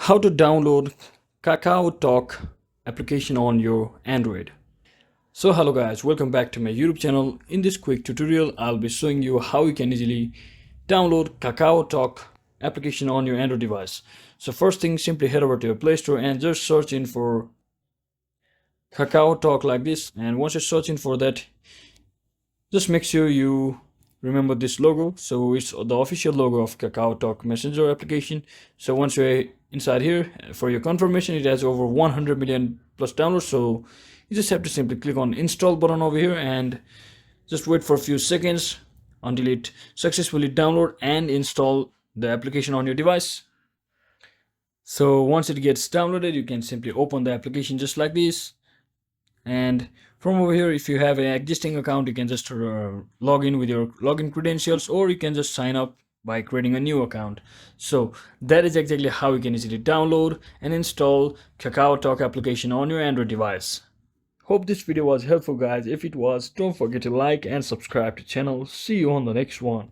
How to download KakaoTalk application on your Android. So hello guys, welcome back to my YouTube channel. In this quick tutorial, I'll be showing you how you can easily download KakaoTalk application on your Android device. So first thing, simply head over to your Play Store and just search in for KakaoTalk like this. And once you're searching for that, just make sure you remember this logo. So it's the official logo of KakaoTalk Messenger application. So once you're inside here, for your confirmation, it has over 100 million plus downloads. So you just have to simply click on install button over here and just wait for a few seconds until it successfully download and install the application on your device. So once it gets downloaded, you can simply open the application just like this. And from over here, if you have an existing account, you can just log in with your login credentials, or you can just sign up by creating a new account. So that is exactly how you can easily download and install KakaoTalk application on your Android device. Hope this video was helpful guys. If it was, don't forget to like and subscribe to the channel. See you on the next one.